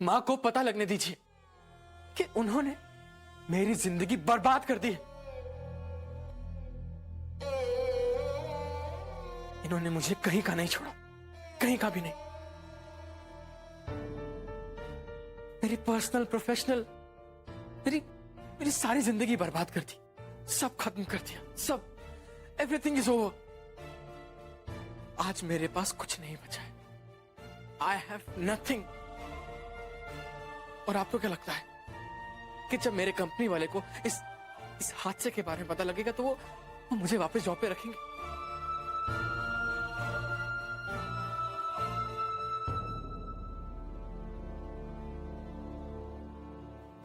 मां को पता लगने दीजिए कि उन्होंने मेरी जिंदगी बर्बाद कर दी है। इन्होंने मुझे कहीं का नहीं छोड़ा, कहीं का भी नहीं। मेरी पर्सनल प्रोफेशनल मेरी सारी जिंदगी बर्बाद कर दी, सब खत्म कर दिया, सब। Everything is over. आज मेरे पास कुछ नहीं बचा है। I have nothing. और आपको क्या लगता है कि जब मेरे कंपनी वाले को इस हादसे के बारे में पता लगेगा तो वो मुझे वापस जॉब पे रखेंगे?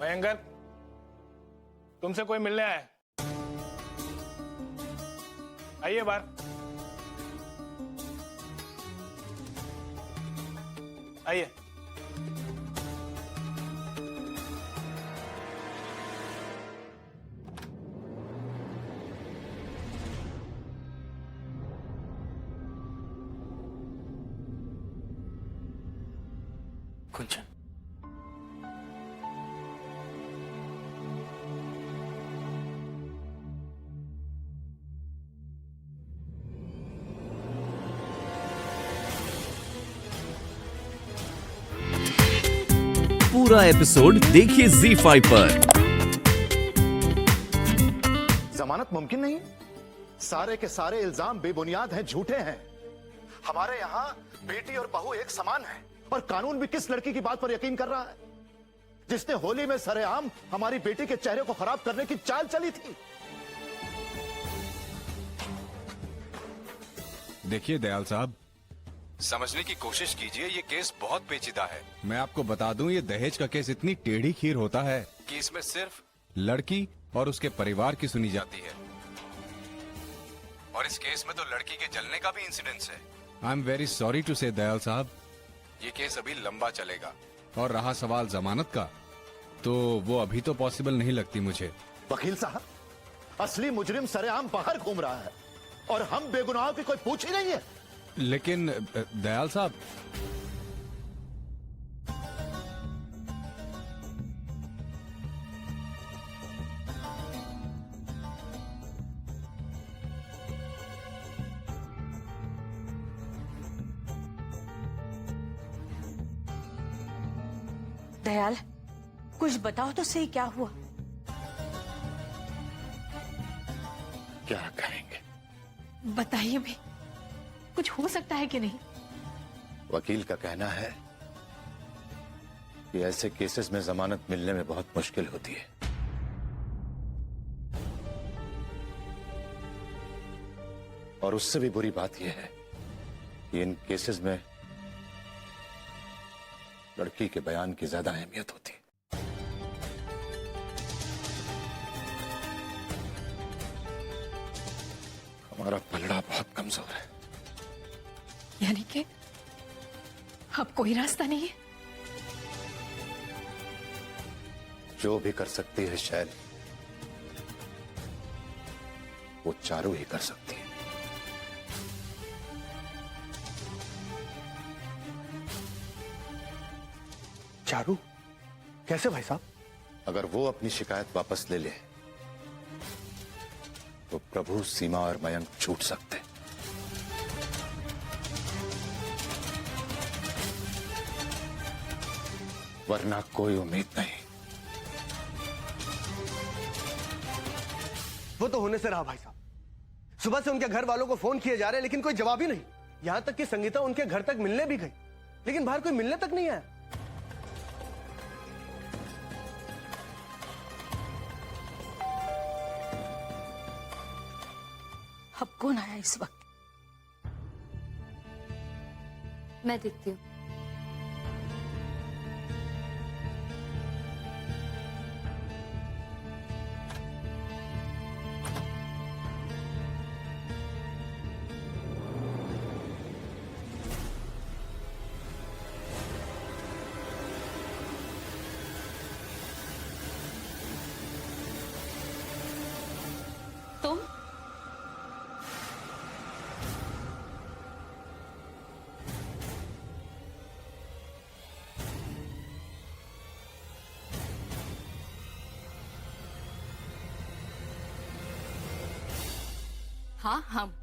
भयंकर, तुमसे कोई मिलने आया है। आइए बाहर। आइए। कुंचन, पूरा एपिसोड देखिए ZEE5 पर। जमानत मुमकिन नहीं है। सारे के सारे इल्जाम बेबुनियाद हैं, झूठे हैं। हमारे यहाँ बेटी और बहू एक समान है, और कानून भी किस लड़की की बात पर यकीन कर रहा है जिसने होली में सरेआम हमारी बेटी के चेहरे को खराब करने की चाल चली थी। देखिए दयाल साहब, समझने की कोशिश कीजिए, ये केस बहुत पेचीदा है। मैं आपको बता दूं, ये दहेज का केस इतनी टेढ़ी खीर होता है कि इसमें सिर्फ लड़की और उसके परिवार की सुनी जाती है। और इस केस में तो लड़की के जलने का भी इंसिडेंस है। I am very sorry to say Dayal साहब, ये केस अभी लंबा चलेगा। और रहा सवाल जमानत का, तो वो अभी तो पॉसिबल नहीं लगती मुझे। वकील साहब, असली मुजरिम सरेआम बाहर घूम रहा है और हम बेगुनाहों की कोई पूछ ही नहीं है। लेकिन दयाल साहब, दयाल, कुछ बताओ तो सही, क्या हुआ? क्या कहेंगे? बताइए भी, कुछ हो सकता है कि नहीं? वकील का कहना है कि ऐसे केसेस में जमानत मिलने में बहुत मुश्किल होती है। और उससे भी बुरी बात यह है कि इन केसेस में लड़की के बयान की ज्यादा अहमियत होती है। हमारा पलड़ा बहुत कमजोर है। यानी कि अब कोई रास्ता नहीं है? जो भी कर सकती है शैली, वो चारू ही कर सकती है। चारू? कैसे भाई साहब? अगर वो अपनी शिकायत वापस ले ले तो प्रभु, सीमा और मयंक छूट सकते। वरना कोई उम्मीद नहीं। वो तो होने से रहा भाई साहब। सुबह से उनके घर वालों को फोन किए जा रहे हैं, लेकिन कोई जवाब ही नहीं। यहां तक कि संगीता उनके घर तक मिलने भी गई, लेकिन बाहर कोई मिलने तक नहीं आया। अब कौन आया इस वक्त? मैं देखती हूँ। तुम? हाँ, हम।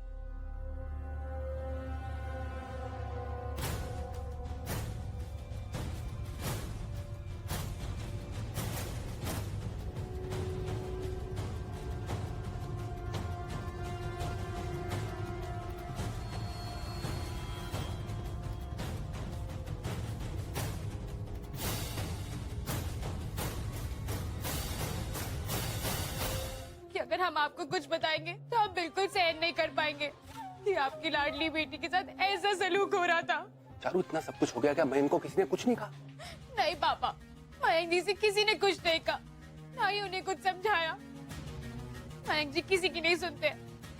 कि अगर हम आपको कुछ बताएंगे तो आप बिल्कुल सहन नहीं कर पाएंगे कि आपकी लाडली बेटी के साथ ऐसा सलूक हो रहा था। चारू, इतना सब कुछ हो गया क्या मयंक को किसी ने कुछ नहीं कहा? नहीं पापा, मयंक जी से किसी ने कुछ नहीं कहा, ना ही उन्हें कुछ समझाया। मयंक जी किसी की नहीं सुनते,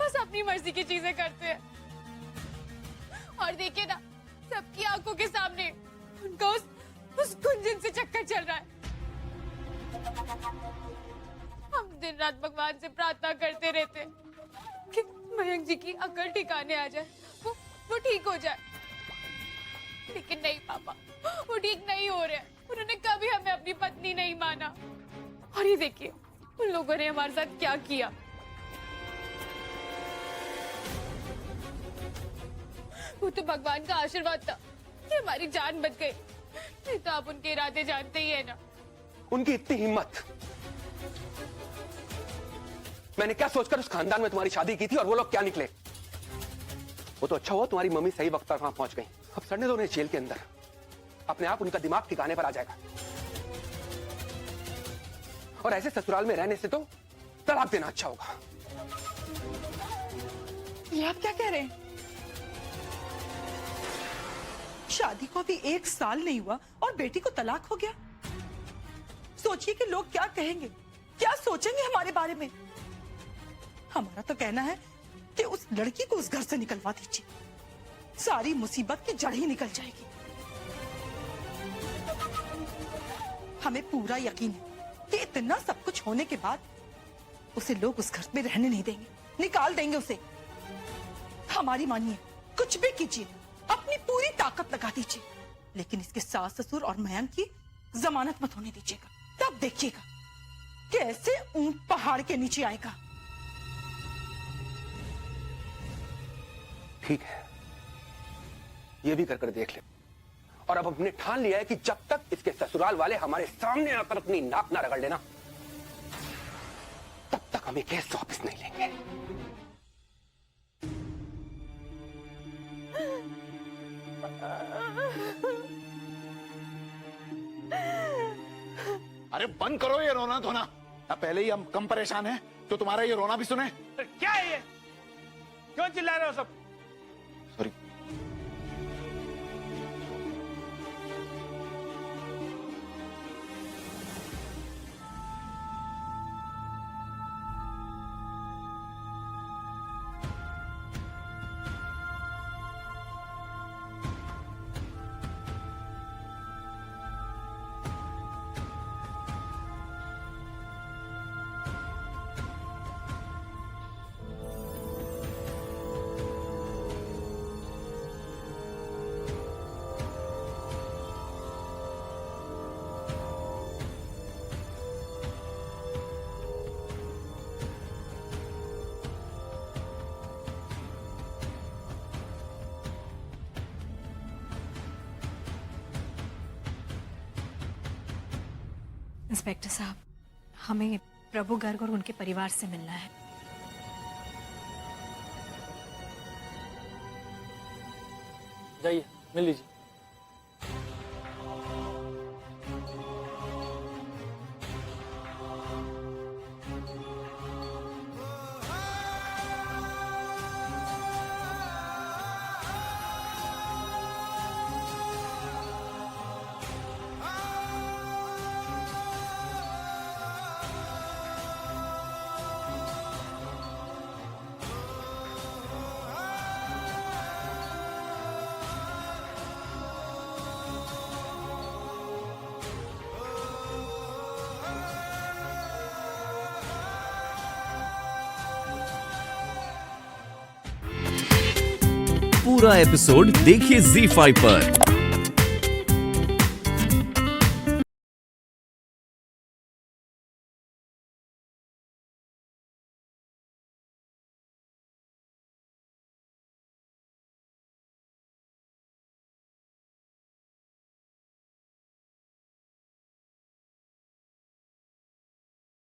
बस अपनी मर्जी की चीजें करते हैं। और देखिए ना, सबकी आंखों के सामने उनका उस गुंजन से चक्कर चल रहा है। हम दिन रात भगवान से प्रार्थना करते रहते कि मयंक जी की अकल ठिकाने आ जाए, वो ठीक हो जाए। लेकिन नहीं पापा, वो ठीक नहीं हो रहे। उन्होंने कभी हमें अपनी पत्नी नहीं माना। और ये देखिए, उन लोगों ने हमारे साथ क्या किया। वो तो भगवान का आशीर्वाद था कि हमारी जान बच गई। नहीं तो आप उनके इरादे जानते ही है ना। उनकी इतनी हिम्मत! मैंने क्या सोचकर उस खानदान में तुम्हारी शादी की थी और वो लोग क्या निकले। वो तो अच्छा हुआ तुम्हारी मम्मी सही वक्त पर वहां पहुंच गई। अब सड़ने दो उन्हें जेल के अंदर, अपने आप उनका दिमाग ठिकाने पर आ जाएगा। और ऐसे ससुराल में रहने से तो तलाक देना अच्छा होगा। ये आप क्या कह रहे हैं? शादी को अभी 1 साल नहीं हुआ और बेटी को तलाक हो गया। सोचिए कि लोग क्या कहेंगे, क्या सोचेंगे हमारे बारे में। हमारा तो कहना है कि उस लड़की को उस घर से निकलवा दीजिए, सारी मुसीबत की जड़ ही निकल जाएगी। हमें पूरा यकीन है कि इतना सब कुछ होने के बाद उसे लोग उस घर में रहने नहीं देंगे, निकाल देंगे उसे। हमारी मानिए, कुछ भी कीजिए, अपनी पूरी ताकत लगा दीजिए, लेकिन इसके सास ससुर और मयंक की जमानत मत होने दीजिएगा। तब देखिएगा कैसे ऊंट पहाड़ के नीचे आएगा। ठीक है, ये भी कर देख ले। और अब हमने ठान लिया है कि जब तक इसके ससुराल वाले हमारे सामने आकर अपनी नाक ना रगड़ लेना, तब तक हमें केस वापस नहीं लेंगे। अरे बंद करो ये रोना धोना। अब पहले ही हम कम परेशान हैं, तो तुम्हारा ये रोना भी सुने। क्या है ये? क्यों चिल्ला रहे हो सब? सॉरी। इंस्पेक्टर साहब, हमें प्रभु गर्ग और उनके परिवार से मिलना है। जाइए, मिल लीजिए। पूरा एपिसोड देखिए ZEE5 पर।